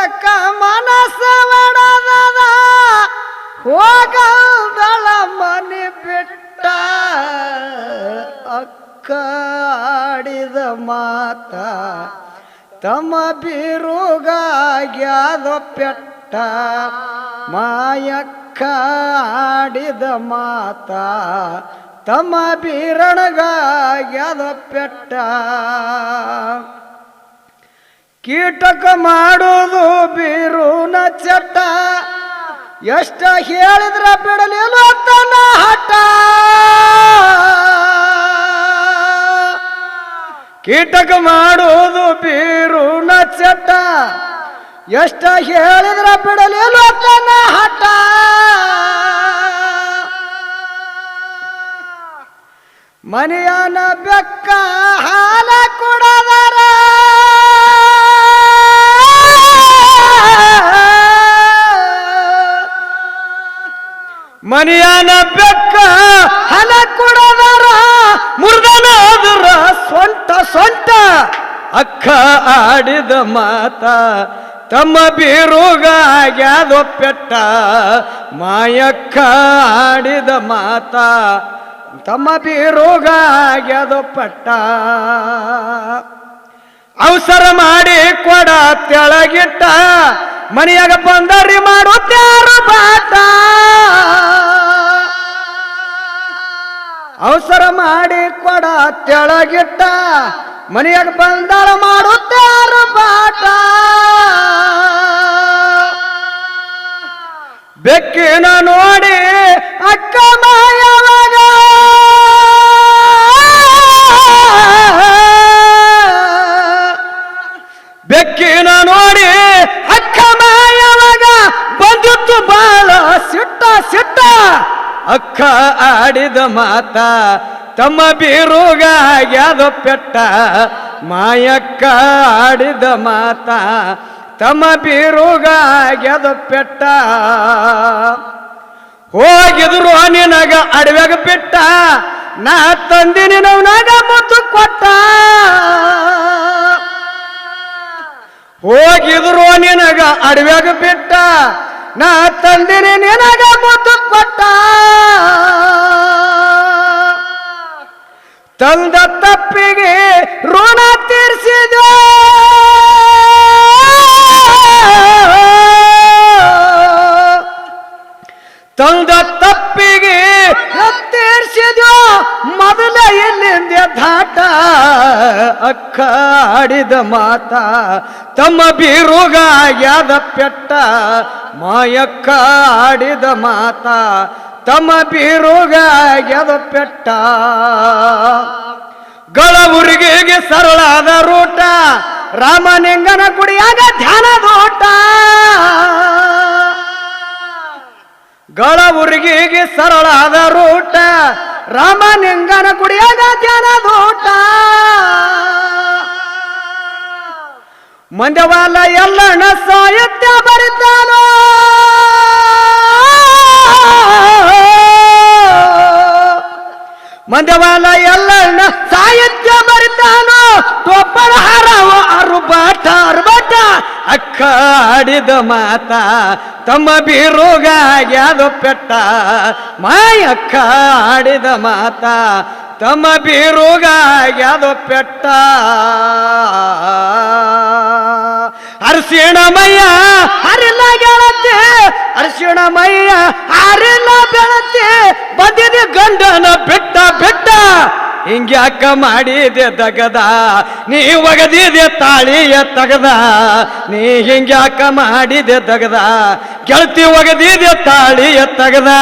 ಅದಕ್ಕ ಮನಸ್ಸ ಒಡದದ ಹೋಗದಳ ಮನೆ ಬಿಟ್ಟ ಅಕ್ಕ ಆಡಿದ ಮಾತ ತಮ್ಮ ಬೀರುಗಾಗ್ಯಾದೋ ಪೆಟ್ಟ ಮಾಯಕ್ಕ ಆಡಿದ ಮಾತ ತಮ್ಮ ಬೀರಣಗಾಗ್ಯಾದೋ ಪೆಟ್ಟ ಕೀಟಕ ಮಾಡೋದು ಬೀರುನ ಚಟ ಎಷ್ಟ ಹೇಳಿದ್ರ ಬಿಡಲಿಲ್ಲ ತನ್ನ ಹಠ ಕೀಟಕ ಮಾಡೋದು ಬೀರುನ ಚಟ ಎಷ್ಟ ಹೇಳಿದ್ರ ಬಿಡಲಿಲ್ಲ ತನ್ನ ಹಠ ಮನೆಯನ ಬೆಕ್ಕ ಹಾಲ ಕೊಡದರ ಮನೆಯನ ಬೆಕ್ಕ ಹಲ ಕೊಡದರ ಮುರ್ದನಾದರ ಸೊಂಟ ಸೊಂಟ ಅಕ್ಕ ಆಡಿದ ಮಾತ ತಮ್ಮ ಬೀರುಗಾಗ್ಯಾದೋ ಪೆಟ್ಟ ಮಾಯಕ್ಕ ಆಡಿದ ಮಾತ ತಮ್ಮ ಬೀರುಗಾಗ್ಯಾದೋ ಪಟ್ಟ ಅವಸರ ಮಾಡಿ ಕೊಡ ತೆಳಗಿಟ್ಟ ಮನೆಯಾಗ ಬಂದರಿ ಮಾಡುತ್ತಾರು ಬಾಟ ಅವಸರ ಮಾಡಿ ಕೊಡ ತೆಳಗಿಟ್ಟ ಮನೆಯಾಗ ಬಂದಳ ಮಾಡುತ್ತಾರು ಬಾಟ ಬೆಕ್ಕಿನ ನೋಡಿ ಅಕ್ಕ ಮಾಯವಾಗ ಬೆಕ್ಕಿನ ನೋಡಿ ಅಕ್ಕ ಮಾಯವಾಗ ಬಂದಿತ್ತು ಬಾಳ ಸಿಟ್ಟ ಸಿಟ್ಟ ಅಕ್ಕ ಆಡಿದ ಮಾತ ತಮ್ಮ ಬೀರುಗಾಗ್ಯಾದೋ ಪೆಟ್ಟ ಮಾಯಕ್ಕ ಆಡಿದ ಮಾತ ತಮ್ಮ ಬೀರುಗಾಗ್ಯಾದೋ ಪೆಟ್ಟ ಹೋಗಿದ್ರು ನಿನಗ ಅಡವ್ಯಾಗ ಬಿಟ್ಟ ನಾ ತಂದಿನಿ ನವನಾಗ ಮುತ್ತು ಕೊಟ್ಟ ಹೋಗಿದ್ರು ನಿನಗ ಅಡವ್ಯಾಗ ಬಿಟ್ಟ ನಾ ತಂದಿನಿ ನಿನಗ ಮುತ್ತು ಕೊಟ್ಟ ತಂದ ತಪ್ಪಿಗೆ ಋಣ ತೀರಿಸಿದ ತಂದ ತಪ್ಪಿಗೆ ತೀರಿಸಿದ ಮೊದಲ ಎಲ್ಲಿಂದ ದಾಟ ಅಕ್ಕ ಆಡಿದ ಮಾತ ತಮ್ಮ ಬೀರುಗಾಗ್ಯಾದ ಪೆಟ್ಟ ಮಾಯಕ್ಕ ಆಡಿದ ಮಾತ ತಮ್ಮ ಬೀರುಗಾಗ್ಯಾದ ಪೆಟ್ಟ ಗಳ ಊರಿಗೆ ಸರಳಾದ ರೂಟ ರಾಮಲಿಂಗನ ಗುಡಿಯಾಗ ಧ್ಯಾನದೋಟ ಗಳ ಊರಿಗೆ ಸರಳಾದ ರೂಟ ರಾಮಲಿಂಗನ ಗುಡಿಯಾಗ ಧ್ಯಾನದೋಟ ಮಂದವಾಲ ಎಲ್ಲಣ್ಣ ಸಾಹಿತ್ಯ ಬರಿತಾನೋ ಮಂದವಾಲ ಎಲ್ಲಣ್ಣ ಸಾಹಿತ್ಯ ಬರಿತಾನೋ ತೊಪ್ಪಳ ಹಾರವ ಅರುಬಾಟ ಅರುಬಾಟ ಅಕ್ಕ ಆಡಿದ ಮಾತ ತಮ್ಮ ಬೀರುಗಾಗ್ಯಾದೋ ಪೆಟ್ಟ ಮಾಯಕ್ಕ ಆಡಿದ ಮಾತ ತಮ್ಮ ಬೀರುಗಾಗ್ಯಾದೋ ಪೆಟ್ಟ ಅರಸಿಣ ಮಯ್ಯ ಹರಿಲ್ಲ ಗೆಳತಿ ಅರಸಿಣ ಮಯ್ಯ ಹರಿಲ್ಲ ಬೆಳತಿ ಬಂದಿದ ಗಂಡನ ಬೆಟ್ಟ ಬೆಟ್ಟ ಹಿಂಗ್ಯಾಕ ಮಾಡಿದೆ ದಗದ ನೀ ಒಗದಿದೆ ತಾಳಿಯ ತಗದ ನೀ ಹಿಂಗ್ಯಾಕ ಮಾಡಿದೆ ದಗದ ಗೆಳತಿ ಒಗದಿದೆ ತಾಳಿಯ ತಗದ